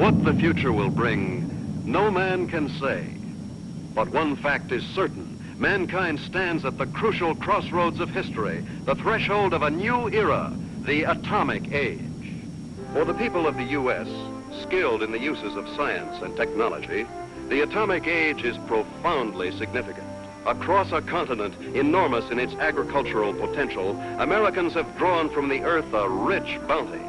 What the future will bring, no man can say. But one fact is certain. Mankind stands at the crucial crossroads of history, the threshold of a new era, the atomic age. For the people of the U.S., skilled in the uses of science and technology, the atomic age is profoundly significant. Across a continent enormous in its agricultural potential, Americans have drawn from the earth a rich bounty,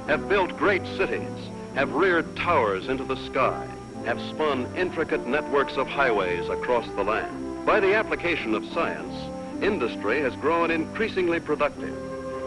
have built great cities, have reared towers into the sky, have spun intricate networks of highways across the land. By the application of science, industry has grown increasingly productive,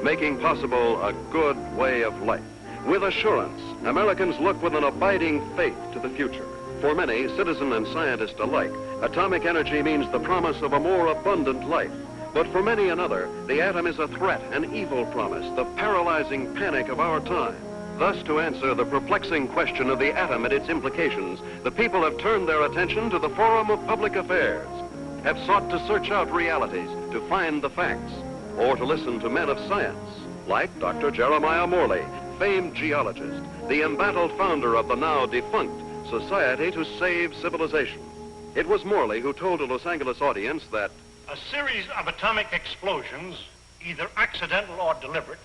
making possible a good way of life. With assurance, Americans look with an abiding faith to the future. For many, citizen and scientist alike, atomic energy means the promise of a more abundant life. But for many another, the atom is a threat, an evil promise, the paralyzing panic of our time. Thus, to answer the perplexing question of the atom and its implications, the people have turned their attention to the forum of public affairs, have sought to search out realities, to find the facts, or to listen to men of science, like Dr. Jeremiah Morley, famed geologist, the embattled founder of the now defunct Society to Save Civilization. It was Morley who told a Los Angeles audience that a series of atomic explosions, either accidental or deliberate,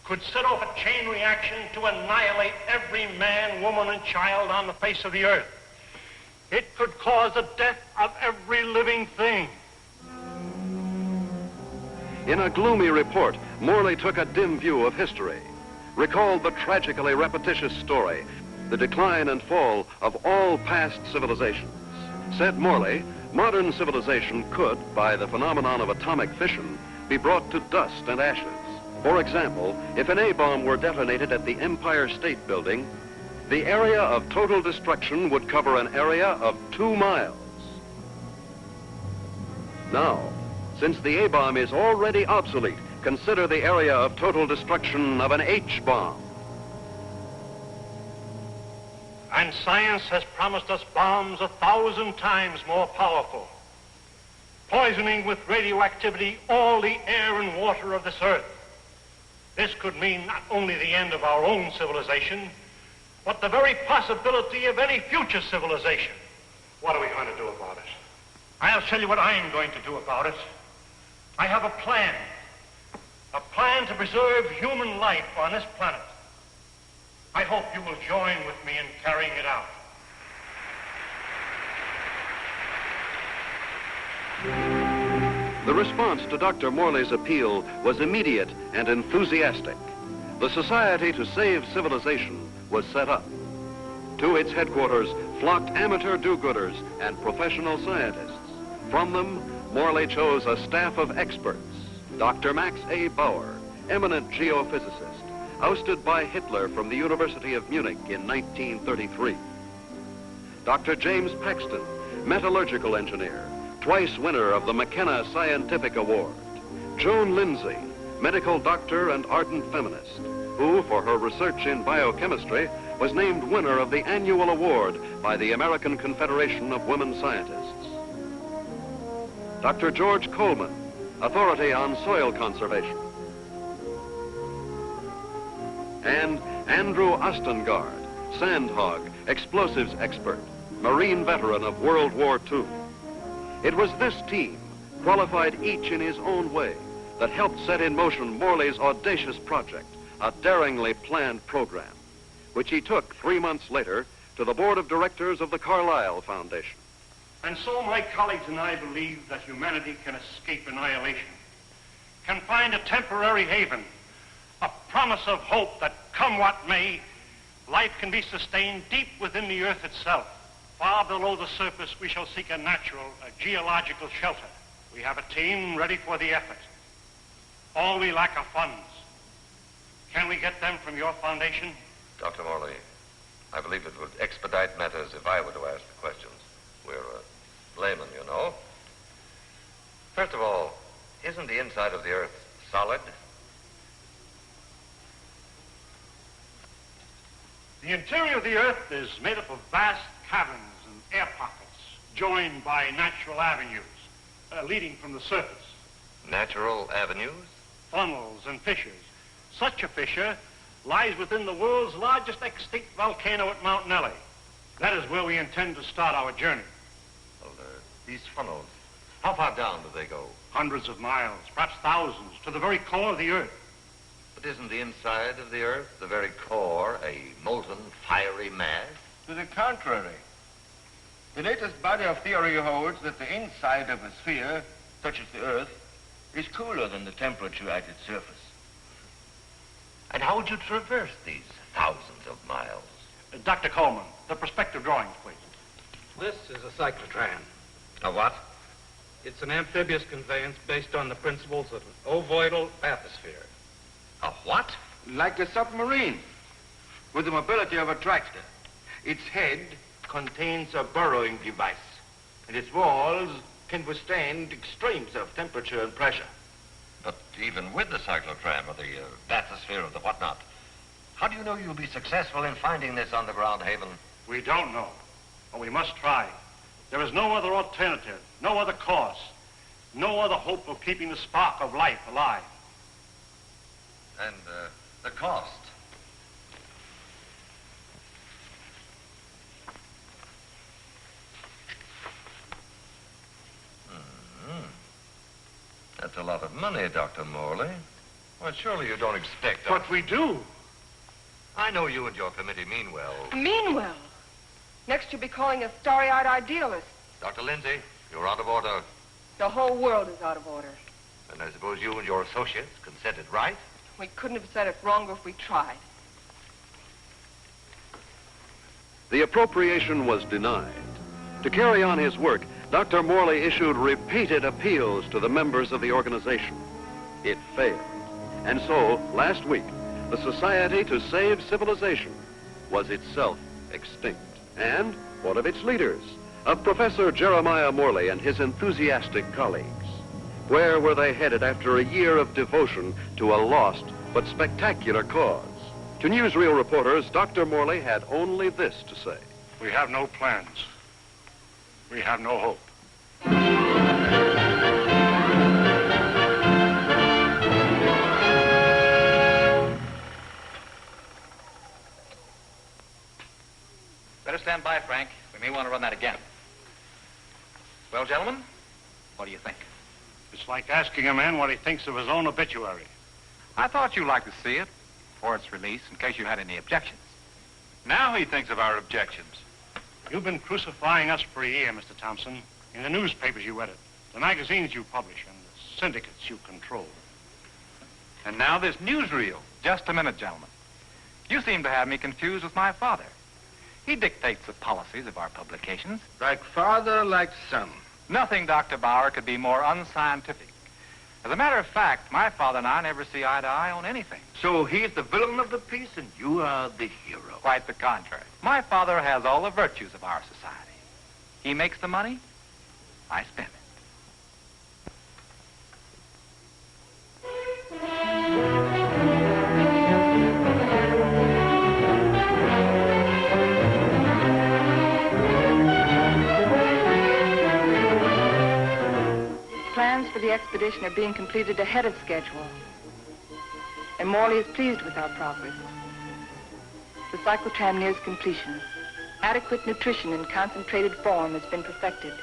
could set off a chain reaction to annihilate every man, woman, and child on the face of the earth. It could cause the death of every living thing. In a gloomy report, Morley took a dim view of history, recalled the tragically repetitious story, the decline and fall of all past civilizations. Said Morley, modern civilization could, by the phenomenon of atomic fission, be brought to dust and ashes. For example, if an A-bomb were detonated at the Empire State Building, the area of total destruction would cover an area of 2 miles. Now, since the A-bomb is already obsolete, consider the area of total destruction of an H-bomb. And science has promised us bombs 1,000 times more powerful, poisoning with radioactivity all the air and water of this earth. This could mean not only the end of our own civilization, but the very possibility of any future civilization. What are we going to do about it? I'll tell you what I'm going to do about it. I have a plan to preserve human life on this planet. I hope you will join with me in carrying it out. The response to Dr. Morley's appeal was immediate and enthusiastic. The Society to Save Civilization was set up. To its headquarters flocked amateur do-gooders and professional scientists. From them, Morley chose a staff of experts. Dr. Max A. Bauer, eminent geophysicist, ousted by Hitler from the University of Munich in 1933. Dr. James Paxton, metallurgical engineer, twice winner of the McKenna Scientific Award. Joan Lindsay, medical doctor and ardent feminist, who, for her research in biochemistry, was named winner of the annual award by the American Confederation of Women Scientists. Dr. George Coleman, authority on soil conservation. And Andrew Ostengard, sandhog, explosives expert, Marine veteran of World War II. It was this team, qualified each in his own way, that helped set in motion Morley's audacious project, a daringly planned program, which he took 3 months later to the board of directors of the Carlyle Foundation. And so my colleagues and I believe that humanity can escape annihilation, can find a temporary haven, a promise of hope that, come what may, life can be sustained deep within the earth itself. Far below the surface, we shall seek a natural, a geological shelter. We have a team ready for the effort. All we lack are funds. Can we get them from your foundation? Dr. Morley, I believe it would expedite matters if I were to ask the questions. We're laymen, you know. First of all, isn't the inside of the earth solid? The interior of the earth is made up of vast caverns and air pockets, joined by natural avenues leading from the surface. Natural avenues? Funnels and fissures. Such a fissure lies within the world's largest extinct volcano at Mount Nelly. That is where we intend to start our journey. Well, these funnels, how far down do they go? Hundreds of miles, perhaps thousands, to the very core of the Earth. But isn't the inside of the Earth, the very core, a molten, fiery mass? To the contrary. The latest body of theory holds that the inside of a sphere, such as the Earth, is cooler than the temperature at its surface. And how would you traverse these thousands of miles? Dr. Coleman, the perspective drawings, please. This is a cyclotram. A what? It's an amphibious conveyance based on the principles of an ovoidal bathysphere. A what? Like a submarine, with the mobility of a tractor. Its head contains a burrowing device, and its walls can withstand extremes of temperature and pressure. But even with the cyclotram or the bathysphere or the whatnot, how do you know you'll be successful in finding this underground haven? We don't know, but we must try. There is no other alternative, no other course, no other hope of keeping the spark of life alive. And the cost? That's a lot of money, Dr. Morley. Well, surely you don't expect us... But we do. I know you and your committee mean well. Mean well. Next you'll be calling us starry-eyed idealists. Dr. Lindsay, you're out of order. The whole world is out of order. And I suppose you and your associates can set it right? We couldn't have said it wronger if we tried. The appropriation was denied. To carry on his work, Dr. Morley issued repeated appeals to the members of the organization. It failed. And so, last week, the Society to Save Civilization was itself extinct. And one of its leaders, of Professor Jeremiah Morley and his enthusiastic colleagues. Where were they headed after a year of devotion to a lost but spectacular cause? To newsreel reporters, Dr. Morley had only this to say. We have no plans. We have no hope. Better stand by, Frank. We may want to run that again. Well, gentlemen, what do you think? It's like asking a man what he thinks of his own obituary. I thought you'd like to see it before its release in case you had any objections. Now he thinks of our objections. You've been crucifying us for a year, Mr. Thompson. In the newspapers you edit, the magazines you publish, and the syndicates you control. And now this newsreel. Just a minute, gentlemen. You seem to have me confused with my father. He dictates the policies of our publications. Like father, like son. Nothing, Dr. Bauer, could be more unscientific. As a matter of fact, my father and I never see eye to eye on anything. So he's the villain of the piece and you are the hero. Quite the contrary. My father has all the virtues of our society. He makes the money, I spend it. Plans for the expedition are being completed ahead of schedule. And Morley is pleased with our progress. The cyclotram nears completion. Adequate nutrition in concentrated form has been perfected.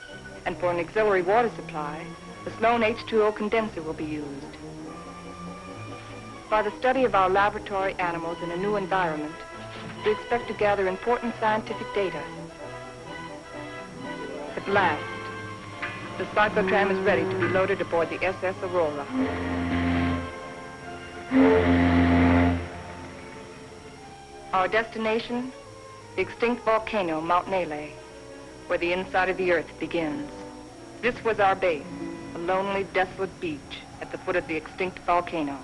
And for an auxiliary water supply, the Sloan H2O condenser will be used. By the study of our laboratory animals in a new environment, we expect to gather important scientific data. At last, the cyclotram is ready to be loaded aboard the SS Aurora. Our destination, the extinct volcano, Mount Nelly, where the inside of the earth begins. This was our base, a lonely, desolate beach at the foot of the extinct volcano.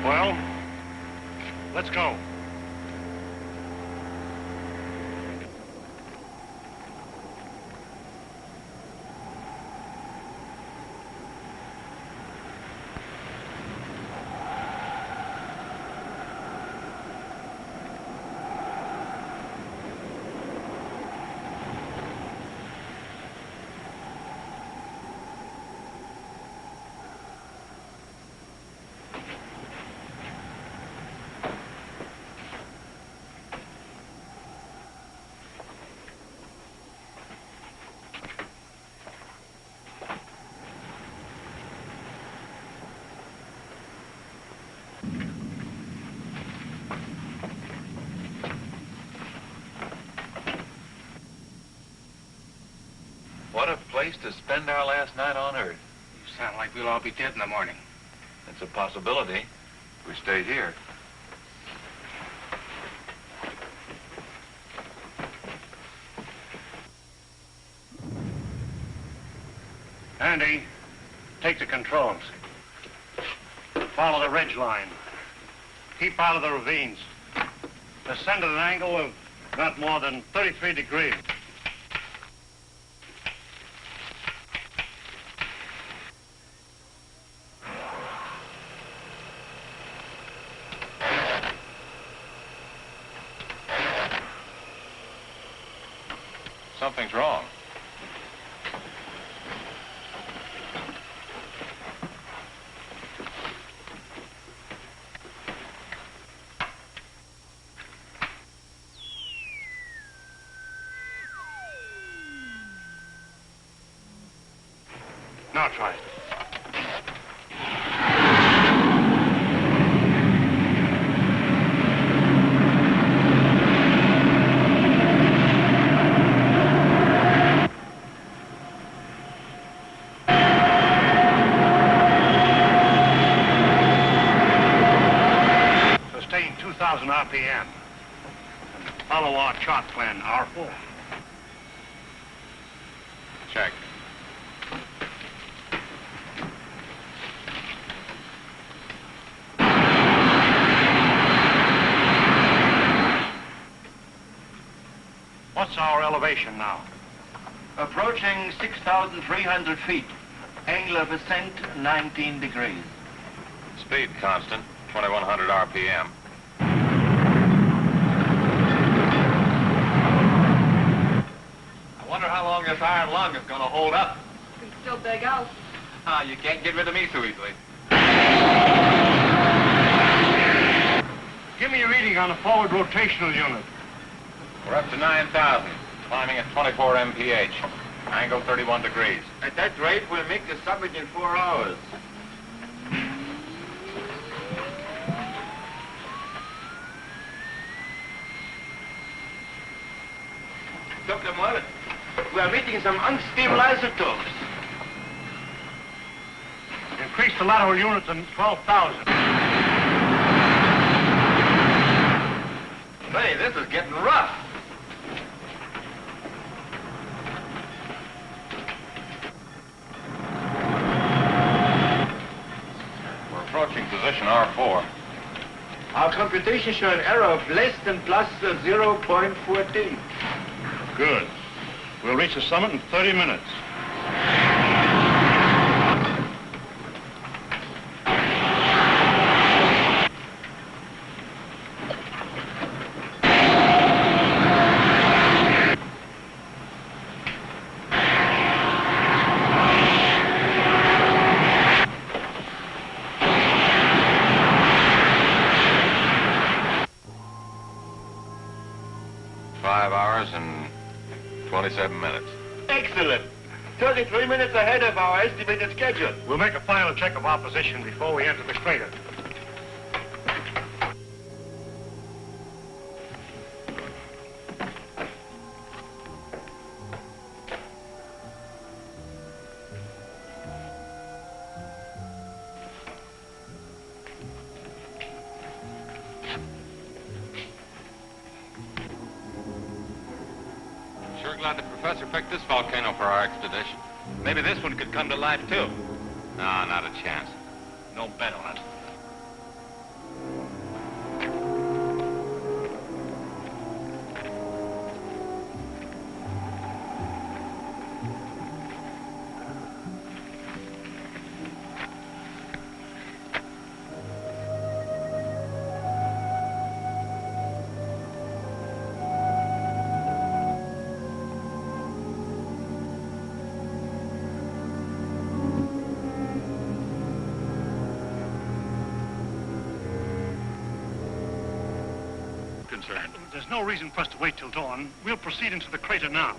Well, let's go. place to spend our last night on Earth. You sound like we'll all be dead in the morning. It's a possibility if we stay here. Andy, take the controls. Follow the ridge line. Keep out of the ravines. Descend at an angle of not more than 33 degrees. Something's wrong. Now try it. Sustain 2,000 RPM. Follow our chart plan, R4. Check. What's our elevation now? Approaching 6,300 feet. Angle of ascent, 19 degrees. Speed constant, 2,100 RPM. I wonder how long this iron lung is going to hold up. You can still beg out. Ah, you can't get rid of me so easily. Give me a reading on the forward rotational unit. We're up to 9,000, climbing at 24 mph. Angle 31 degrees. At that rate, we'll make the summit in 4 hours. Dr. Millard, we are meeting some unstable isotopes. Increase the lateral unit to 12,000. Say, this is getting rough. We're approaching position R4. Our computations show an error of less than plus 0.14. Good. We'll reach the summit in 30 minutes. And 27 minutes. Excellent. 33 minutes ahead of our estimated schedule. We'll make a final check of our position before we enter the crater. Sure glad the professor picked this volcano for our expedition. Maybe this one could come to life, too. No, not a chance. No bet on it. Concerned. There's no reason for us to wait till dawn. We'll proceed into the crater now.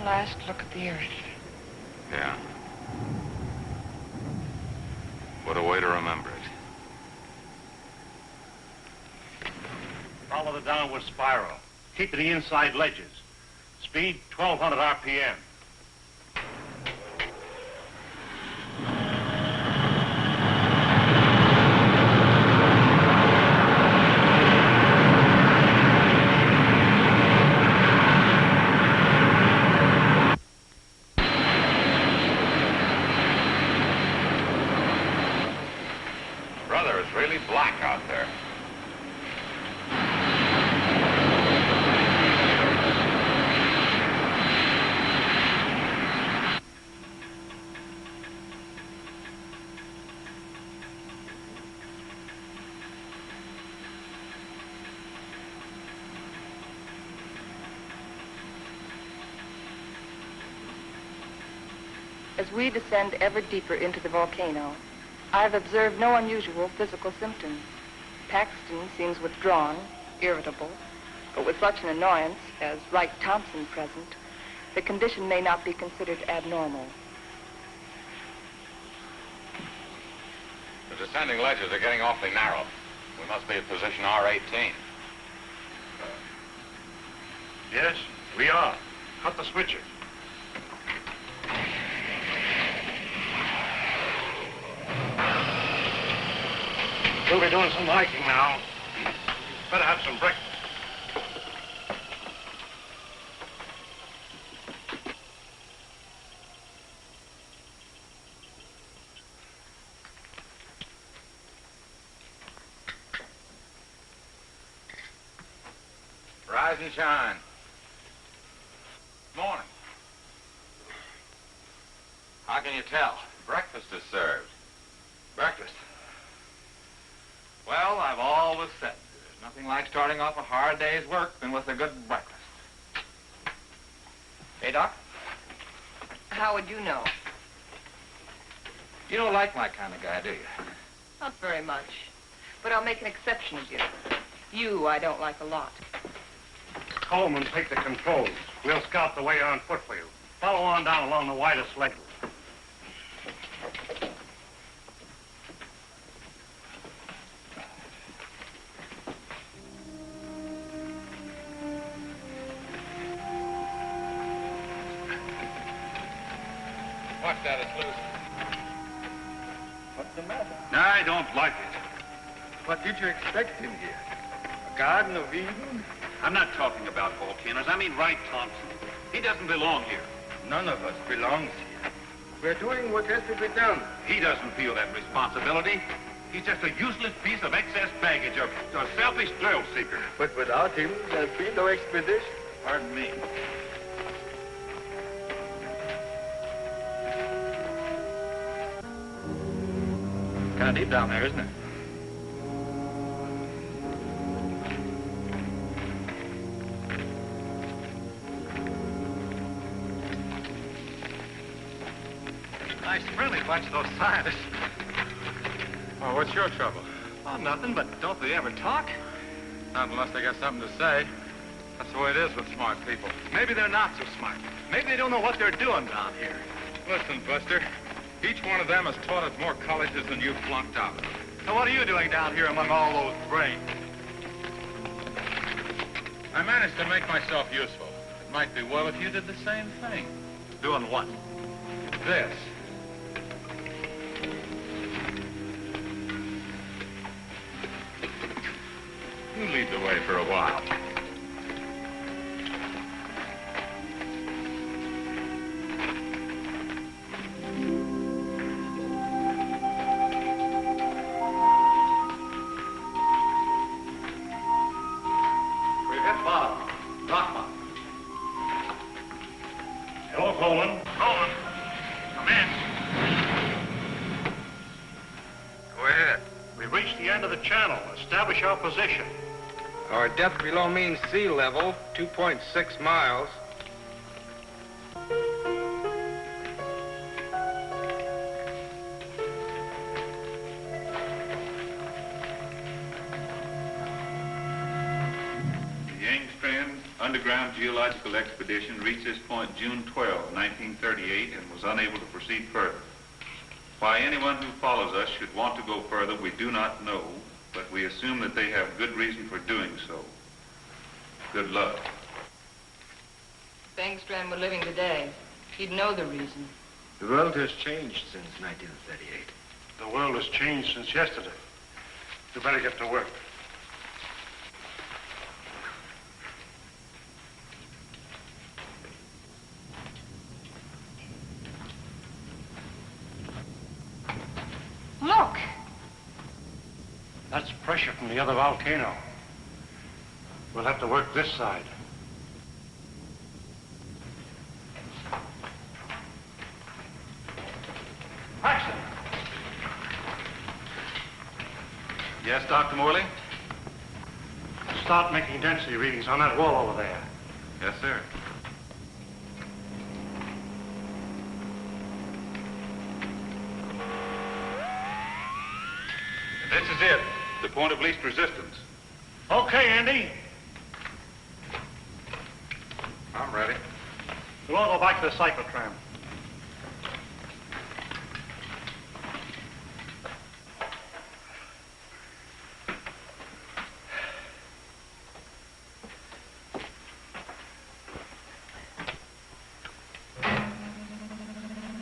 last look at the earth. Yeah. What a way to remember it. Follow the downward spiral. Keep to the inside ledges. Speed 1,200 RPM. Brother, it's really black out there. As we descend ever deeper into the volcano, I've observed no unusual physical symptoms. Paxton seems withdrawn, irritable, but with such an annoyance as Wright Thompson present, the condition may not be considered abnormal. The descending ledges are getting awfully narrow. We must be at position R18. Yes, we are. Cut the switches. We'll be doing some hiking now. Better have some breakfast. Rise and shine. Morning. How can you tell? Breakfast is served. Breakfast. Well, I've always said there's nothing like starting off a hard day's work than with a good breakfast. Hey, Doc? How would you know? You don't like my kind of guy, do you? Not very much. But I'll make an exception of you. You, I don't like a lot. Coleman, take the controls. We'll scout the way on foot for you. Follow on down along the widest ledge. Watch that, it's loose. What's the matter? I don't like it. What did you expect in here? A Garden of Eden? I'm not talking about volcanoes. I mean Wright Thompson. He doesn't belong here. None of us belongs here. We're doing what has to be done. He doesn't feel that responsibility. He's just a useless piece of excess baggage, a selfish thrill seeker. But without him, there'd be no expedition. Pardon me. Kind of deep down there, isn't it? Nice friendly bunch, those scientists. Oh, what's your trouble? Oh, nothing, but don't they ever talk? Not unless they got something to say. That's the way it is with smart people. Maybe they're not so smart. Maybe they don't know what they're doing down here. Listen, Buster. Each one of them has taught us more colleges than you've flunked out. So what are you doing down here among all those brains? I managed to make myself useful. It might be well if you did the same thing. Doing what? This. You lead the way for a while. We've hit bottom. Rock bottom. Hello, Coleman. Coleman, come in. Go ahead. We've reached the end of the channel. Establish our position. Our depth below mean sea level, 2.6 miles. The Yang strands underground geological expedition reached this point June 12, 1938, and was unable to proceed further. Why anyone who follows us should want to go further, we do not know, but we assume that they have good reason for doing so. Good luck. If Engstrand were living today, he'd know the reason. The world has changed since 1938. The world has changed since yesterday. You better get to work. Look! That's pressure from the other volcano. We'll have to work this side. Paxton! Yes, Dr. Morley? Start making density readings on that wall over there. Yes, sir. This is it. The point of least resistance. Okay, Andy. I'm ready. We'll all go back to the cyclotram.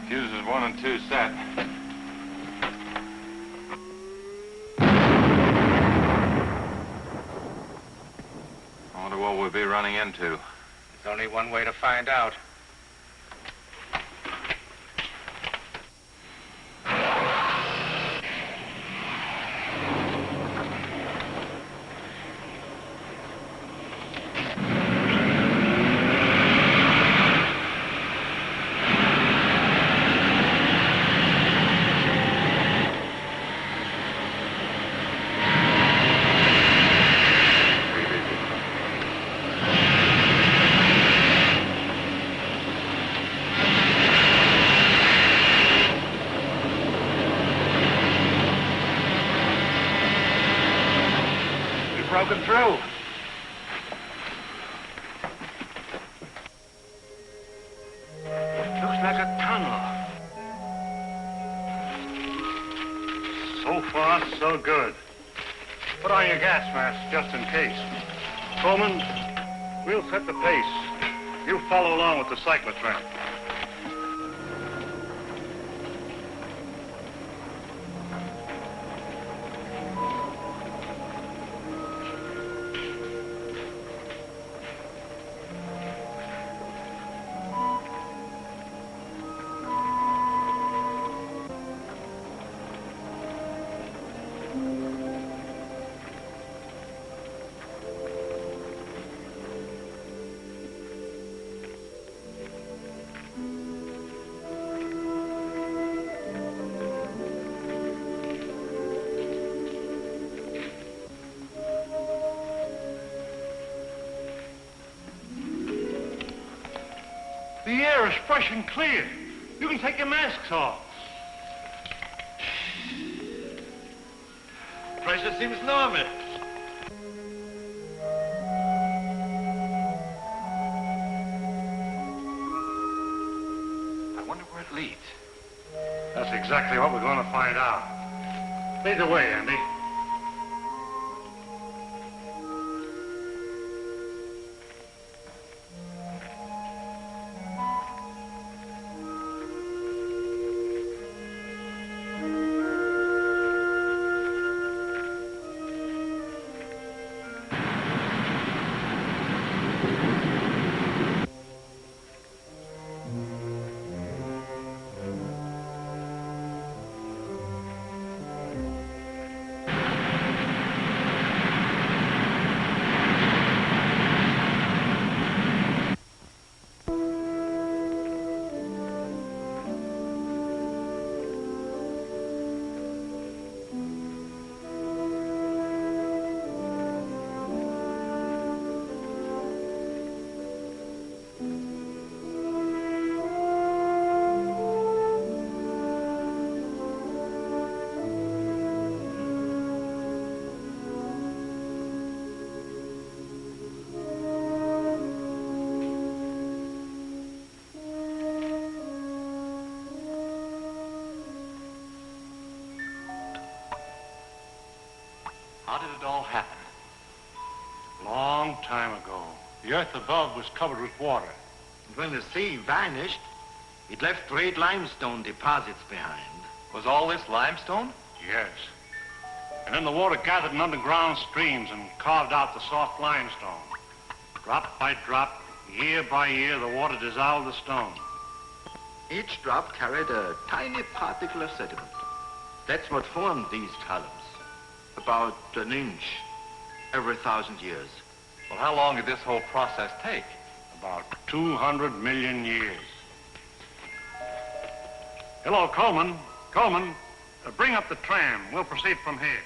Fuses 1 and 2 set. I wonder what we'll be running into. There's only one way to find out. Broken through. Looks like a tunnel. So far, so good. Put on your gas mask just in case. Coleman, we'll set the pace. You follow along with the cyclotram. The air is fresh and clear. You can take your masks off. Pressure seems normal. I wonder where it leads. That's exactly what we're going to find out. Lead the way, Andy. How did it all happen? Long time ago, the earth above was covered with water. And when the sea vanished, it left great limestone deposits behind. Was all this limestone? Yes. And then the water gathered in underground streams and carved out the soft limestone. Drop by drop, year by year, the water dissolved the stone. Each drop carried a tiny particle of sediment. That's what formed these columns. About an inch every 1,000 years. Well, how long did this whole process take? About 200 million years. Hello, Coleman. Coleman, bring up the tram. We'll proceed from here.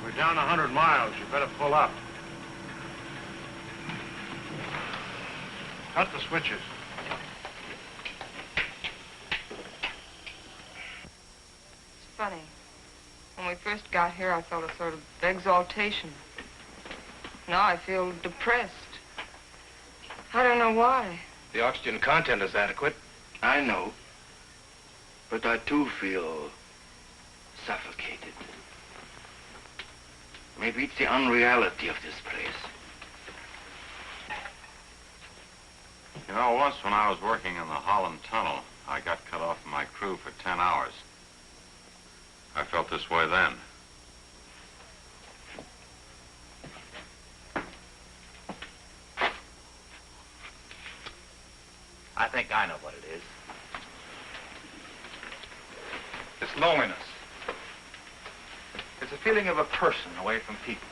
We're down 100 miles. You better pull up. Cut the switches. It's funny. When we first got here, I felt a sort of exaltation. Now I feel depressed. I don't know why. The oxygen content is adequate. I know. But I too feel suffocated. Maybe it's the unreality of this place. You know, once when I was working in the Holland Tunnel, I got cut off from my crew for 10 hours. I felt this way then. I think I know what it is. It's loneliness. It's a feeling of a person away from people.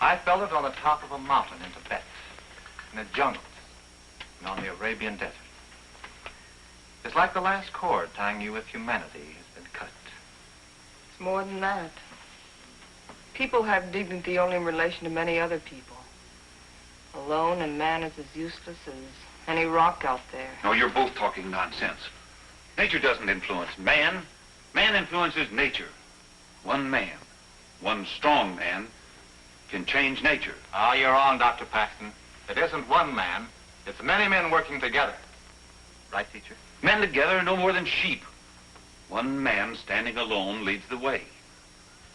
I felt it on the top of a mountain in Tibet, in the jungles, and on the Arabian desert. It's like the last cord tying you with humanity has been cut. It's more than that. People have dignity only in relation to many other people. Alone, and man is as useless as any rock out there. No, you're both talking nonsense. Nature doesn't influence man. Man influences nature. One man, one strong man, can change nature. Ah, you're wrong, Dr. Paxton. It isn't one man. It's many men working together. Right, teacher? Men together are no more than sheep. One man standing alone leads the way.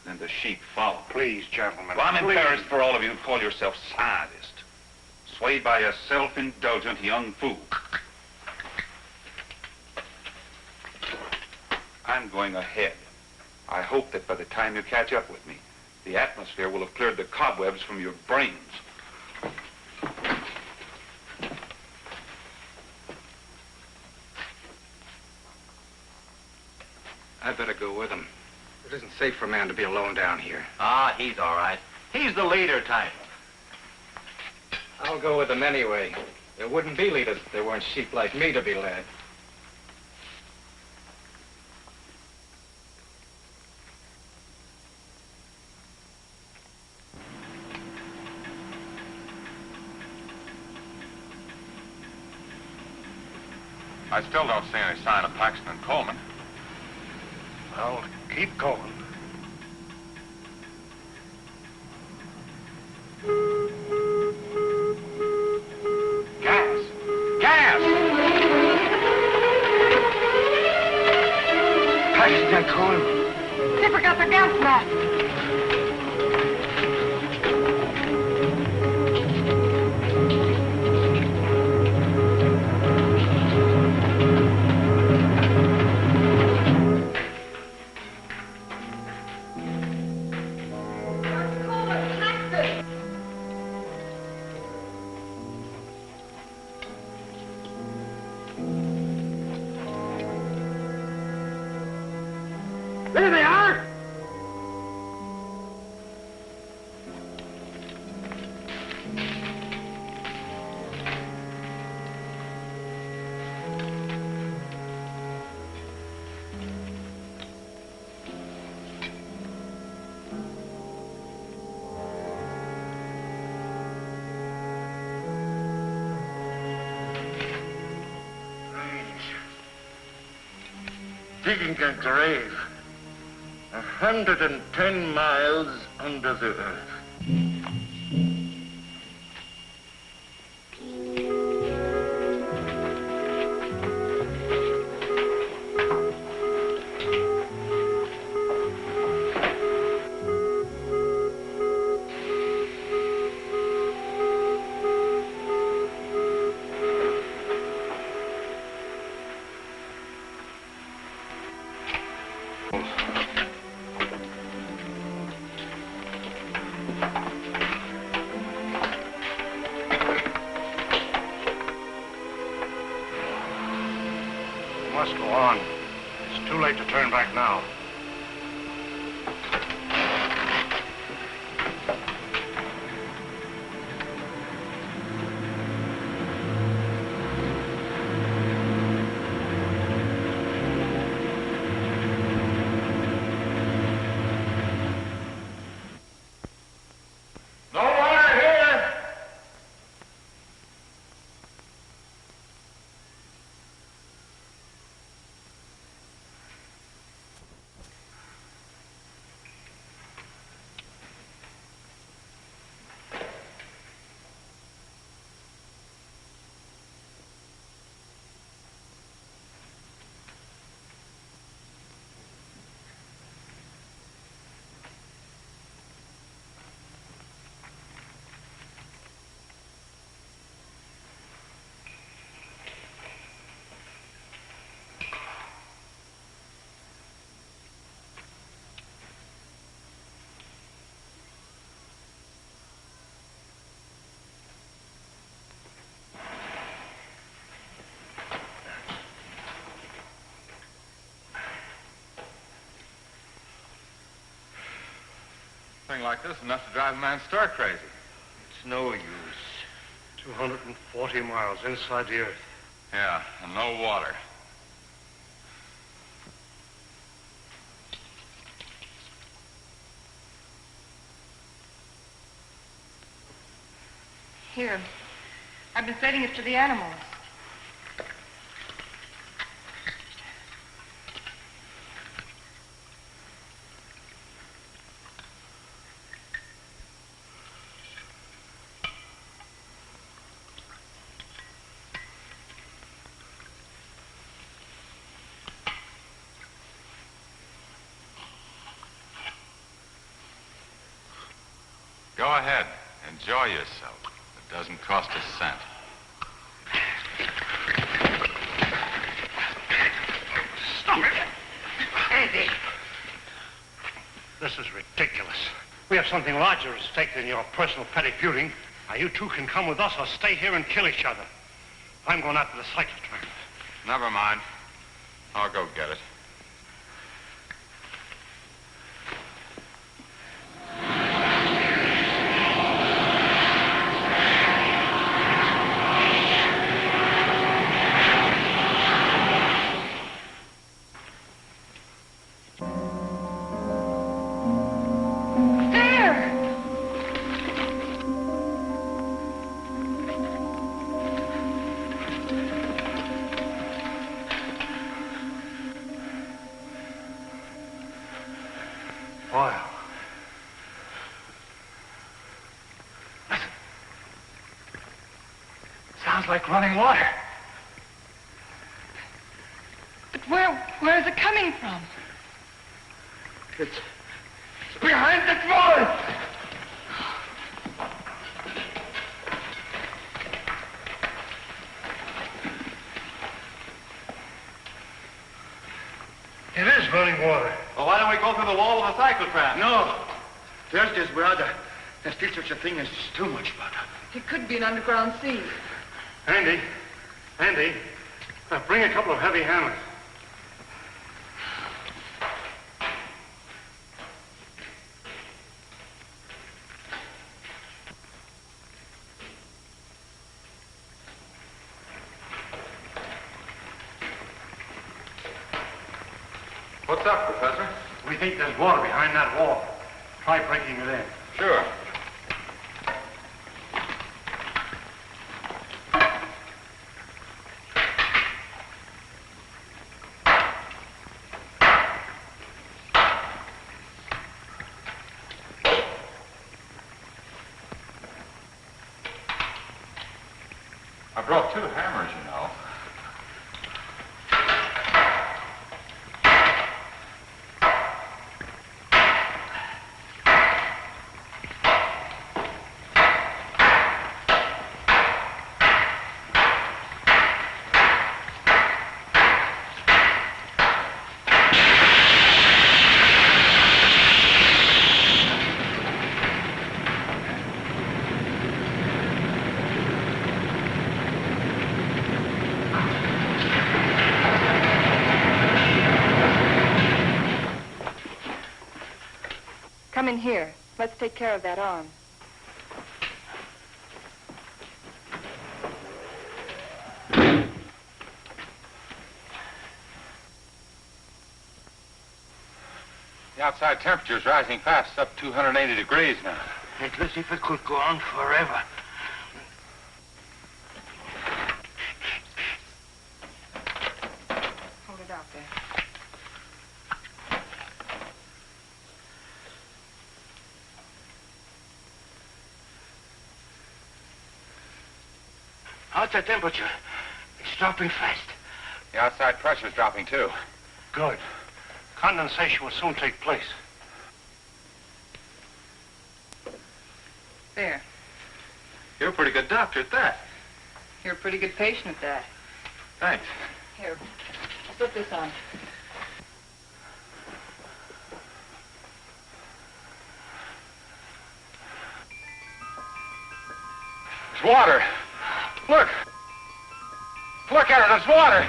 Then the sheep follow. Please, gentlemen. Well, I'm please. embarrassed for all of you who call yourself scientists. Swayed by a self-indulgent young fool. I'm going ahead. I hope that by the time you catch up with me, the atmosphere will have cleared the cobwebs from your brains. I'd better go with him. It isn't safe for a man to be alone down here. Ah, he's all right. He's the leader type. I'll go with him anyway. There wouldn't be leaders if there weren't sheep like me to be led. I still don't see any sign of Paxton and Coleman. Well, keep going. Gas! Gas! Paxton and Coleman. They forgot their gas mask. There they are! Digging a grave 110 miles under the earth. We must go on. It's too late to turn back now. Thing like this enough to drive a man stark crazy. It's no use. 240 miles inside the earth. Yeah, and no water. Here. I've been setting it to the animals. Go ahead. Enjoy yourself. It doesn't cost a cent. Stop it! Andy! This is ridiculous. We have something larger at stake than your personal petty feuding. Now, you two can come with us or stay here and kill each other. I'm going after the cyclotron. Never mind. I'll go get it. Like running water. But where is it coming from? It's behind the wall. It is running water. Well, why don't we go through the wall of the cyclotron? No. There's this brother. There's still such a thing as too much water. It could be an underground sea. Andy, bring a couple of heavy hammers. What's up, Professor? We think there's water behind that wall. Try breaking it in. Sure. I brought 2 hammers, you know. in here. Let's take care of that arm. The outside temperature is rising fast. It's up 280 degrees now. It looks as if it could go on forever. Hold it out there. How's the temperature? It's dropping fast. The outside pressure is dropping, too. Good. Condensation will soon take place. There. You're a pretty good doctor at that. You're a pretty good patient at that. Thanks. Here, slip this on. It's water. Look. Look at it. It's water.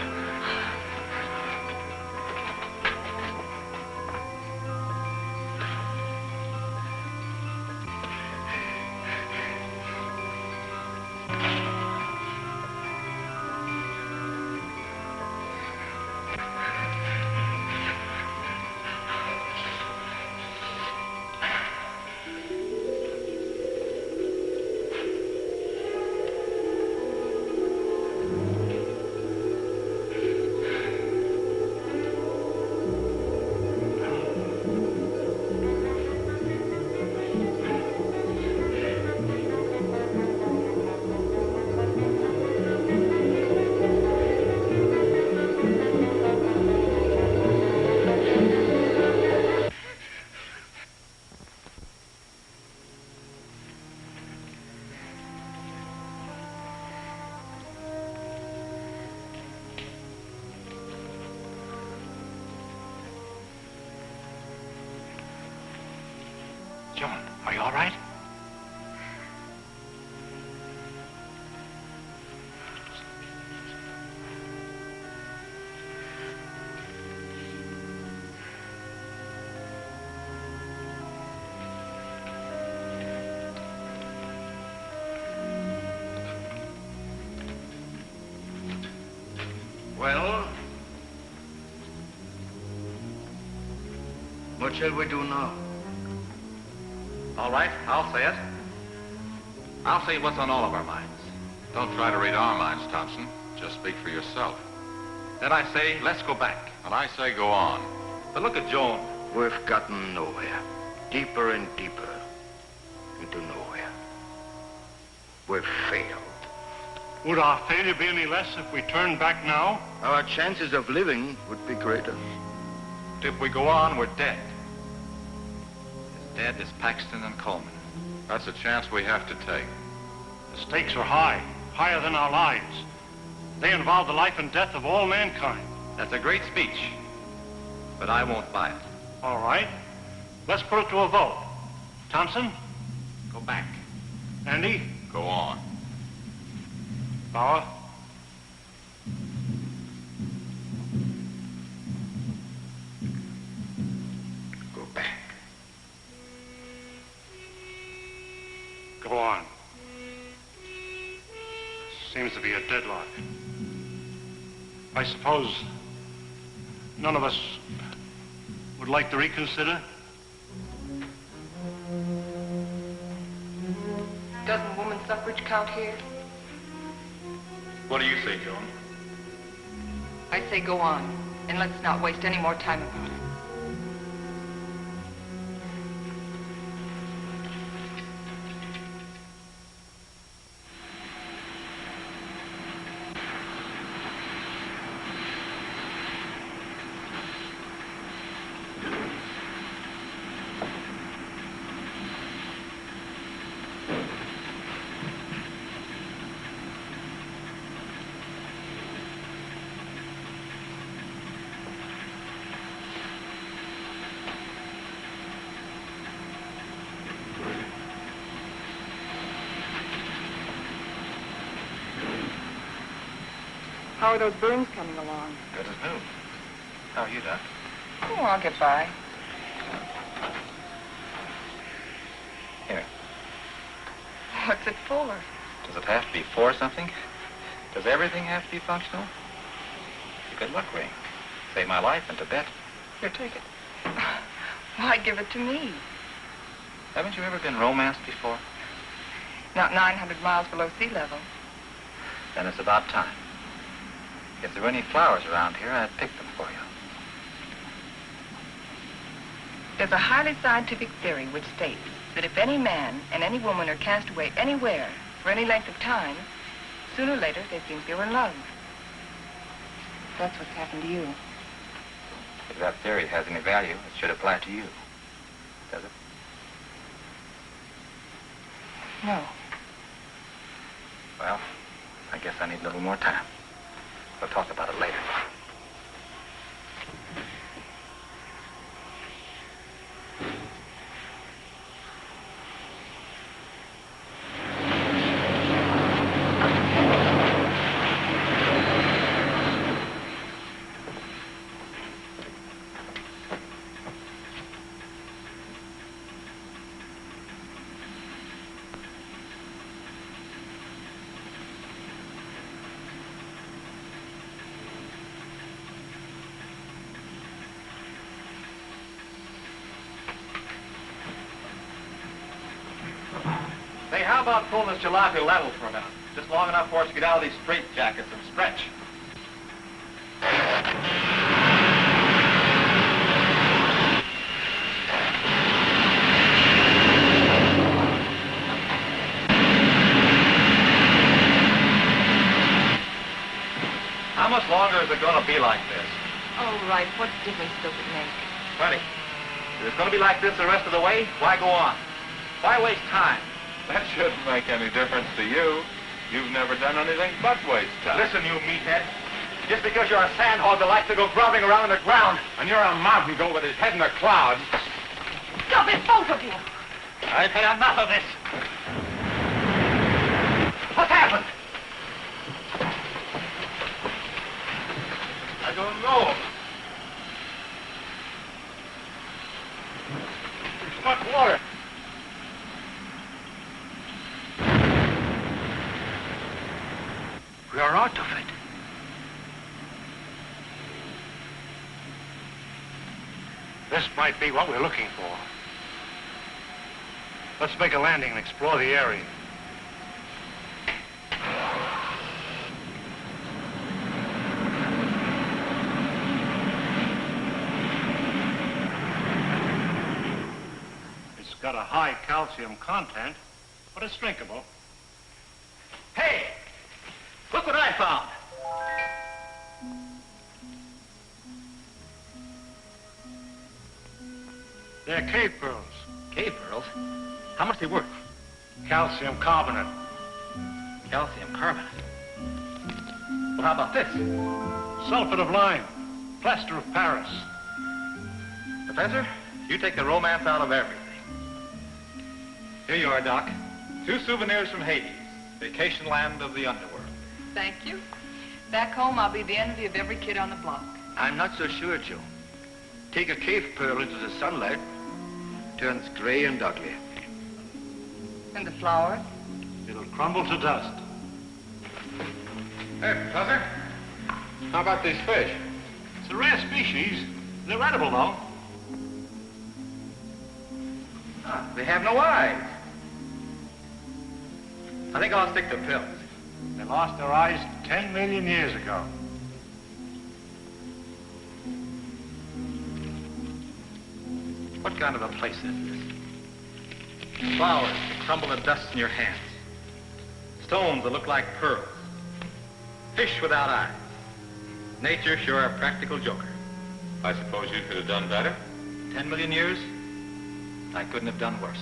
Joan, are you all right? Well, what shall we do now? All right, I'll say it. I'll say what's on all of our minds. Don't try to read our minds, Thompson. Just speak for yourself. Then I say, let's go back. And I say go on. But look at Joan. We've gotten nowhere. Deeper and deeper into nowhere. We've failed. Would our failure be any less if we turned back now? Our chances of living would be greater. If we go on, we're dead. As dead as Paxton and Coleman. That's a chance we have to take. The stakes are high, higher than our lives. They involve the life and death of all mankind. That's a great speech, but I won't buy it. All right. Let's put it to a vote. Thompson? Go back. Andy? Go on. Bauer? Go back. Go on. Seems to be a deadlock. I suppose none of us would like to reconsider? Doesn't woman suffrage count here? What do you say, Joan? I say go on, and let's not waste any more time about it. How are those burns coming along? Good as new. How are you, Doc? Oh, I'll get by. What's it for? Does it have to be for something? Does everything have to be functional? It's a good luck ring. Saved my life in Tibet. Here, take it. Why give it to me? Haven't you ever been romanced before? Not 900 miles below sea level. Then it's about time. If there were any flowers around here, I'd pick them for you. There's a highly scientific theory which states that if any man and any woman are cast away anywhere for any length of time, sooner or later they think they were in love. That's what's happened to you. If that theory has any value, it should apply to you. Does it? No. Well, I guess I need a little more time. We'll talk about it later. Hey, how about pulling this jalopy level for a minute? Just long enough for us to get out of these straitjackets and stretch. How much longer is it going to be like this? Oh, right. What difference does it make? Plenty. If it's going to be like this the rest of the way, why go on? Why waste time? That shouldn't make any difference to you. You've never done anything but waste time. Listen, you meathead. Just because you're a sandhog that likes to go grubbing around the ground, and you're a mountain goat with his head in the clouds. Stop it, both of you! I've had enough of this. What's happened? I don't know. There's much water. We are out of it. This might be what we're looking for. Let's make a landing and explore the area. It's got a high calcium content, but it's drinkable. Hey! Look what I found. They're cave pearls. Cave pearls? How much are they worth? Calcium carbonate. Calcium carbonate. Well, how about this? Sulfate of lime. Plaster of Paris. Professor, you take the romance out of everything. Here you are, Doc. 2 souvenirs from Hades, vacation land of the underworld. Thank you. Back home, I'll be the envy of every kid on the block. I'm not so sure, Joe. Take a cave pearl into the sunlight, turns gray and ugly. And the flowers? It'll crumble to dust. Hey, Professor, how about these fish? It's a rare species. They're edible, though. They have no eyes. I think I'll stick to pills. They lost their eyes 10 million years ago. What kind of a place is this? Flowers that crumble to dust in your hands. Stones that look like pearls. Fish without eyes. Nature sure a practical joker. I suppose you could have done better. 10 million years, I couldn't have done worse.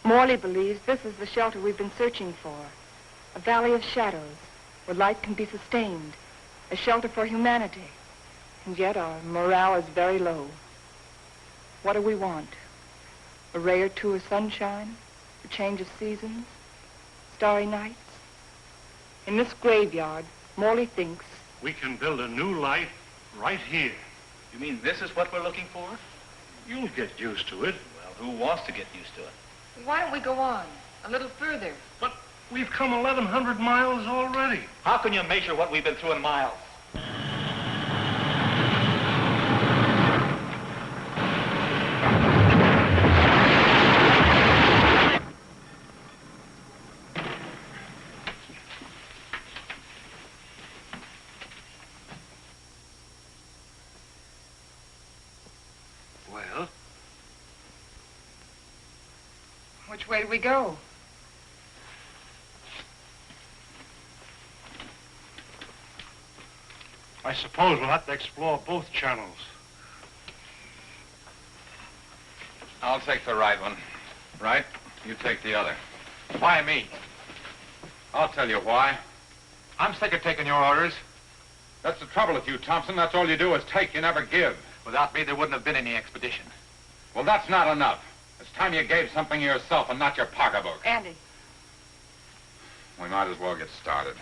Morley believes this is the shelter we've been searching for. A valley of shadows, where light can be sustained. A shelter for humanity. And yet our morale is very low. What do we want? A ray or two of sunshine? A change of seasons? Starry nights? In this graveyard, Morley thinks... We can build a new life right here. You mean this is what we're looking for? You'll get used to it. Well, who wants to get used to it? Why don't we go on a little further? But we've come 1,100 miles already. How can you measure what we've been through in miles? Well? Which way do we go? I suppose we'll have to explore both channels. I'll take the right one. Right? You take the other. Why me? I'll tell you why. I'm sick of taking your orders. That's the trouble with you, Thompson. That's all you do is take, you never give. Without me, there wouldn't have been any expedition. Well, that's not enough. It's time you gave something yourself and not your pocketbook. Andy. We might as well get started.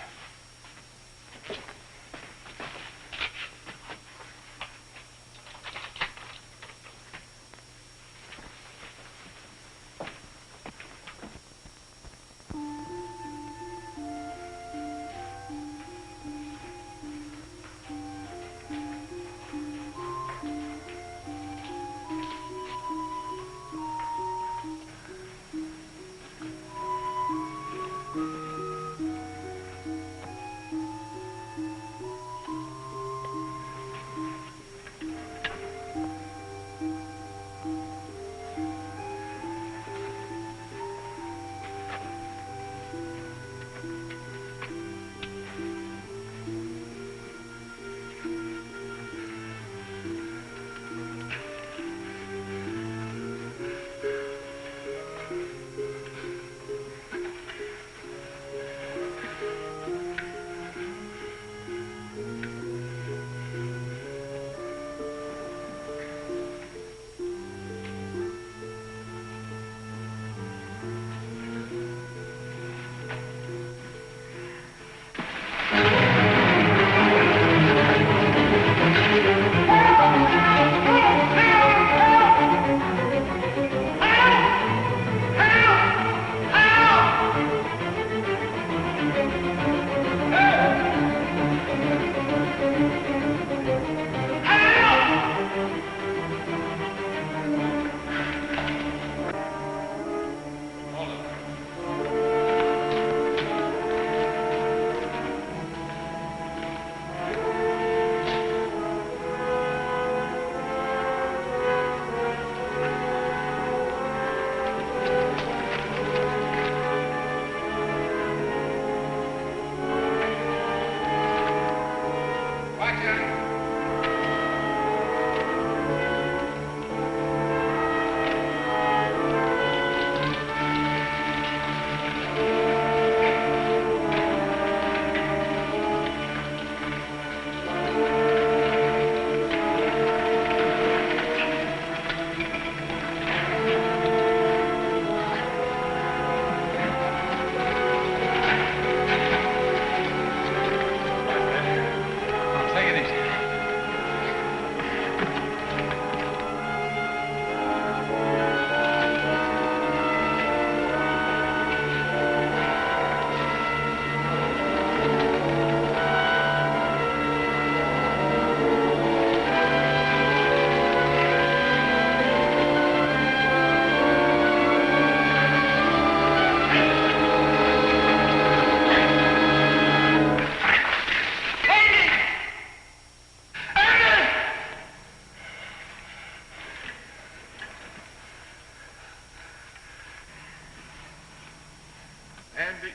Andy.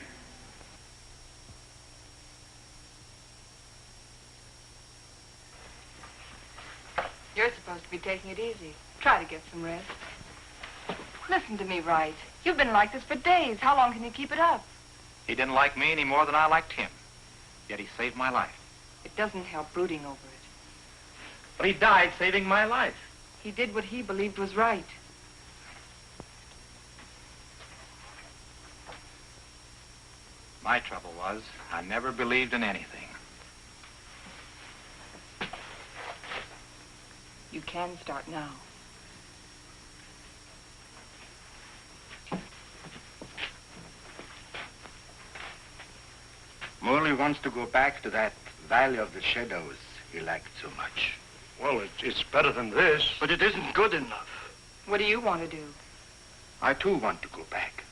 You're supposed to be taking it easy. Try to get some rest. Listen to me, Wright. You've been like this for days. How long can you keep it up? He didn't like me any more than I liked him. Yet he saved my life. It doesn't help brooding over it. But he died saving my life. He did what he believed was right. My trouble was, I never believed in anything. You can start now. Morley wants to go back to that Valley of the Shadows he liked so much. Well, it's better than this. But it isn't good enough. What do you want to do? I, too, want to go back.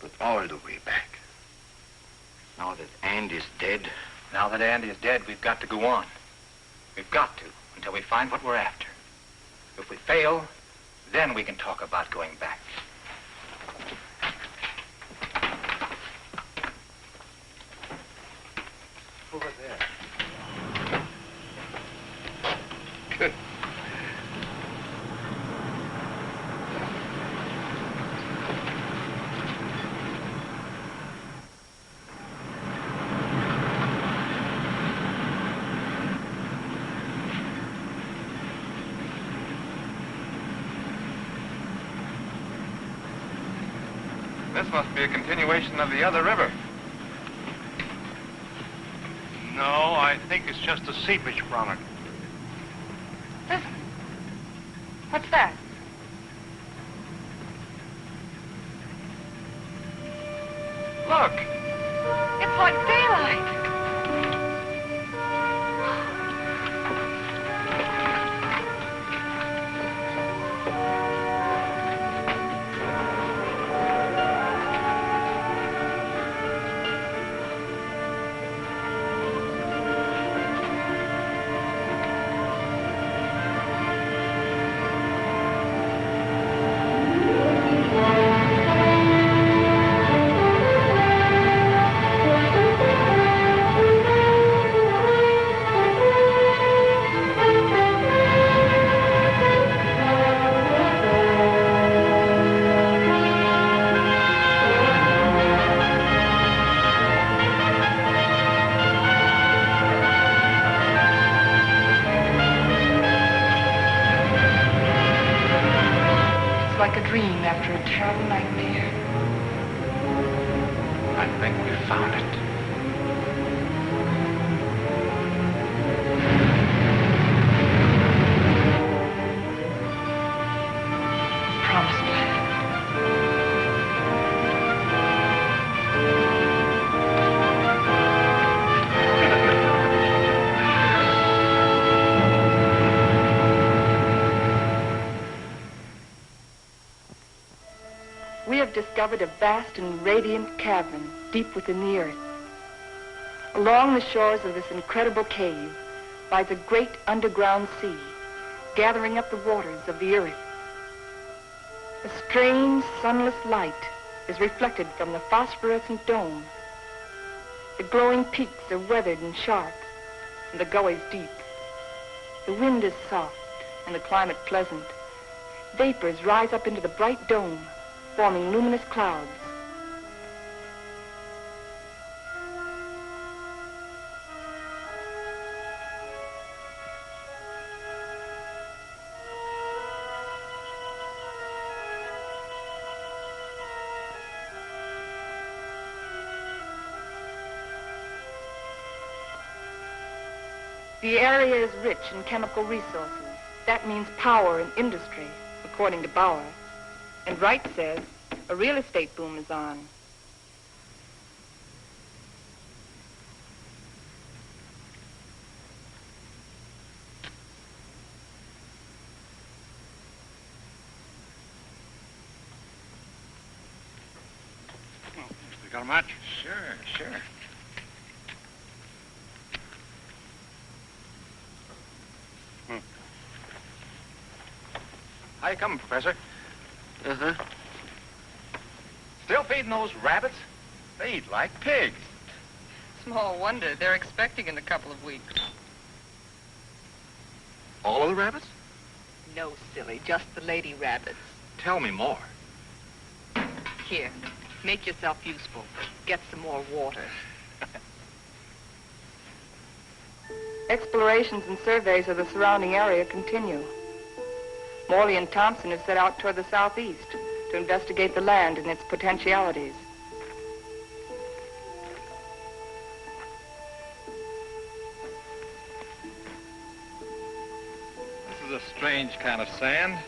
But all the way back. Now that Andy's dead. Now that Andy is dead, we've got to go on. We've got to, until we find what we're after. If we fail, then we can talk about going back. Over there. Good. This must be a continuation of the other river. No, I think it's just a seepage from it. Listen. What's that? Look! It's like daylight. Like a dream after a terrible nightmare. I think we found it. Promised land. We have discovered a vast and radiant cavern deep within the earth. Along the shores of this incredible cave lies a great underground sea, gathering up the waters of the earth. A strange, sunless light is reflected from the phosphorescent dome. The glowing peaks are weathered and sharp, and the gullies deep. The wind is soft, and the climate pleasant. Vapors rise up into the bright dome, forming luminous clouds. The area is rich in chemical resources. That means power and industry, according to Bauer. And Wright says a real estate boom is on. You got a match? Sure. How you coming, Professor? Uh-huh. Still feeding those rabbits? They eat like pigs. Small wonder. They're expecting in a couple of weeks. All of the rabbits? No, silly. Just the lady rabbits. Tell me more. Here, make yourself useful. Get some more water. Explorations and surveys of the surrounding area continue. Morley and Thompson have set out toward the southeast to investigate the land and its potentialities. This is a strange kind of sand.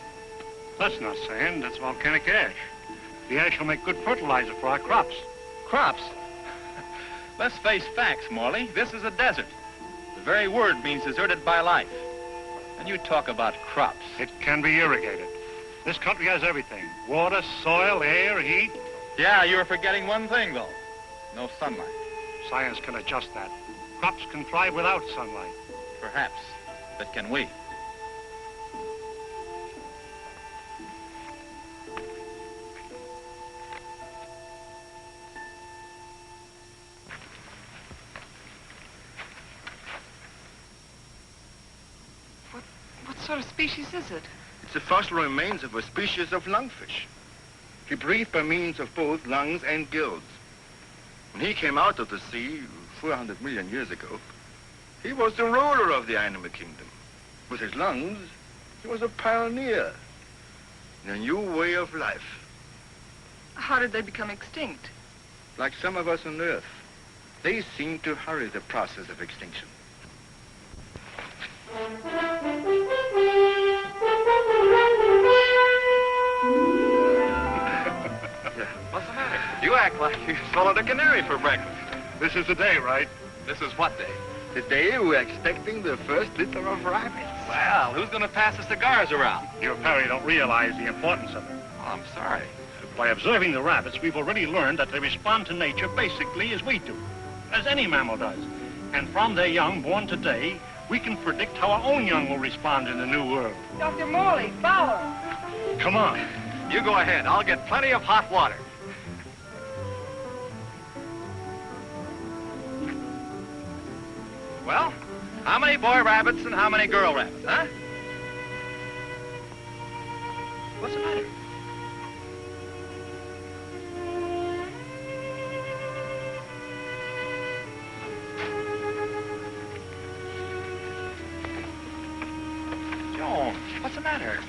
That's not sand, that's volcanic ash. The ash will make good fertilizer for our crops. Crops? Let's face facts, Morley. This is a desert. The very word means deserted by life. And you talk about crops. It can be irrigated. This country has everything. Water, soil, air, heat. Yeah, you're forgetting one thing, though. No sunlight. Science can adjust that. Crops can thrive without sunlight. Perhaps. But can we? What sort of species is it? It's the fossil remains of a species of lungfish. He breathed by means of both lungs and gills. When he came out of the sea 400 million years ago, he was the ruler of the animal kingdom. With his lungs, he was a pioneer in a new way of life. How did they become extinct? Like some of us on Earth, they seem to hurry the process of extinction. What's the matter? You act like you swallowed a canary for breakfast. This is the day, right? This is what day? The day we're expecting the first litter of rabbits. Well, who's going to pass the cigars around? You and Perry don't realize the importance of it. Oh, I'm sorry. By observing the rabbits, we've already learned that they respond to nature basically as we do, as any mammal does. And from their young born today, we can predict how our own young will respond in the new world. Dr. Morley, follow. Come on. You go ahead. I'll get plenty of hot water. Well, how many boy rabbits and how many girl rabbits, huh? What's the matter? Joan, what's the matter?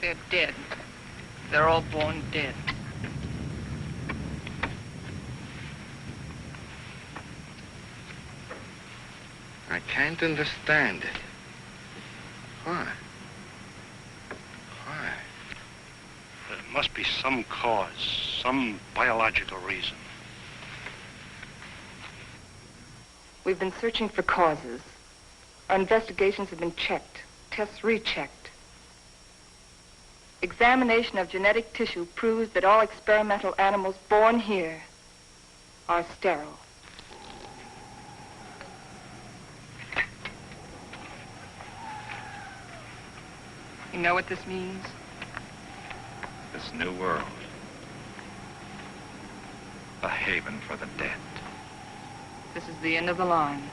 They're dead. They're all born dead. I can't understand it. Why? Why? There must be some cause, some biological reason. We've been searching for causes. Our investigations have been checked, tests rechecked. Examination of genetic tissue proves that all experimental animals born here are sterile. You know what this means? This new world. A haven for the dead. This is the end of the line.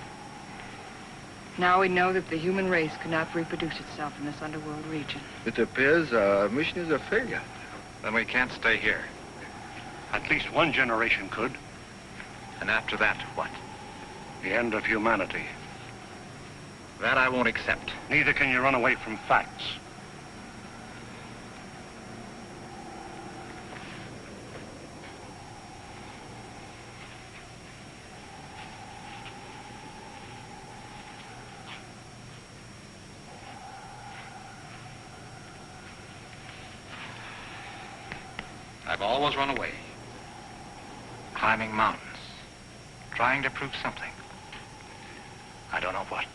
Now we know that the human race cannot reproduce itself in this underworld region. It appears our mission is a failure. Then we can't stay here. At least one generation could. And after that, what? The end of humanity. That I won't accept. Neither can you run away from facts. I've always run away. Climbing mountains. Trying to prove something. I don't know what.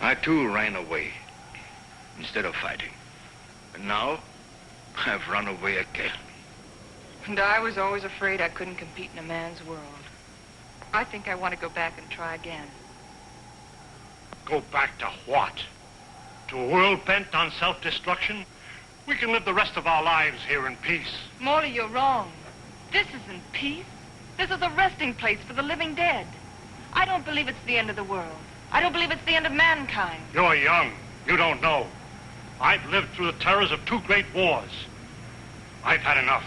I too ran away instead of fighting. And now I've run away again. And I was always afraid I couldn't compete in a man's world. I think I want to go back and try again. Go back to what? To a world bent on self-destruction? We can live the rest of our lives here in peace. Morley, you're wrong. This isn't peace. This is a resting place for the living dead. I don't believe it's the end of the world. I don't believe it's the end of mankind. You're young. You don't know. I've lived through the terrors of 2 great wars. I've had enough.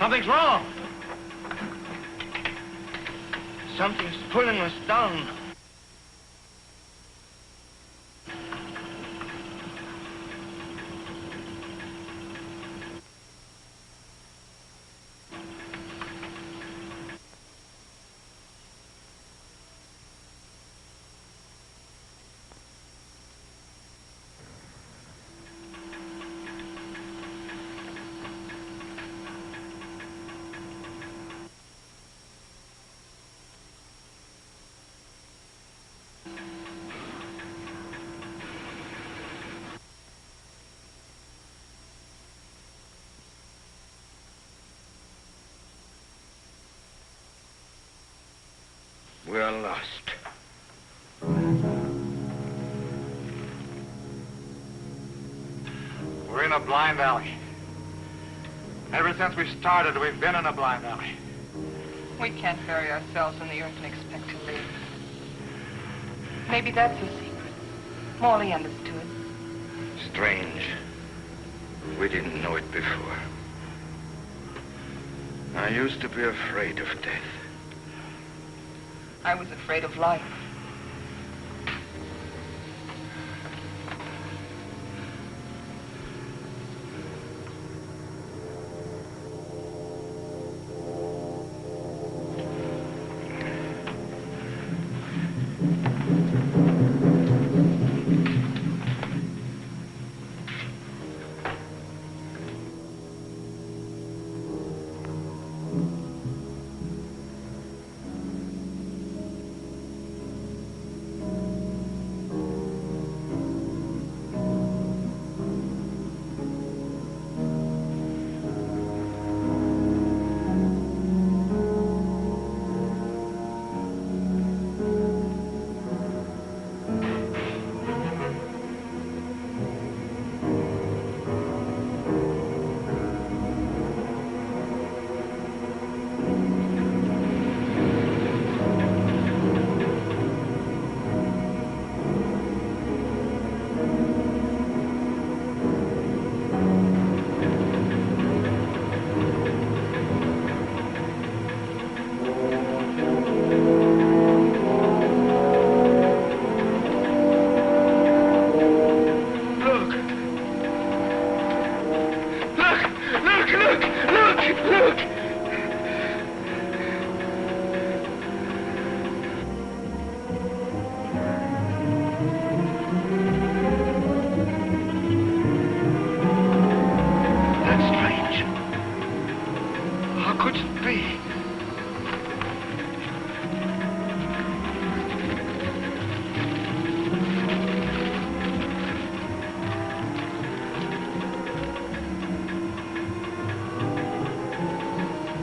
Something's wrong. Something's pulling us down. We're lost. We're in a blind alley. Ever since we started, we've been in a blind alley. We can't bury ourselves in the earth and expect to live. Maybe that's the secret. Morley understood. Strange. We didn't know it before. I used to be afraid of death. I was afraid of life.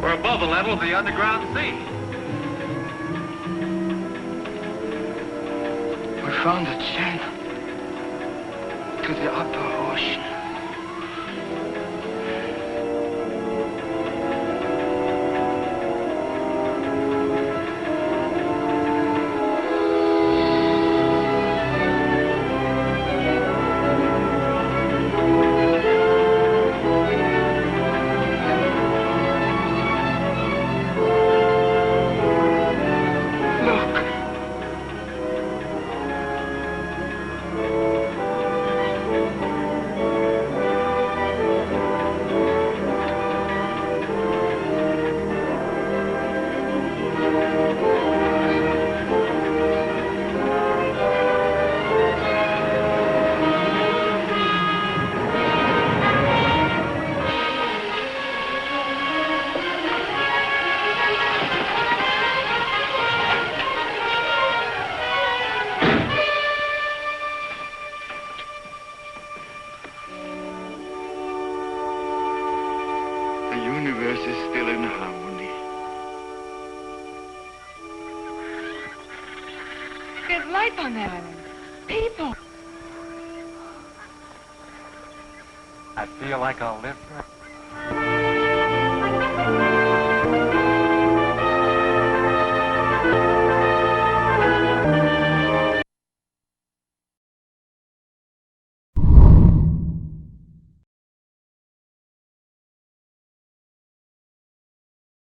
We're above the level of the underground sea. We found a channel to the upper ocean. There's life on that island. People. I feel like I'll live forever.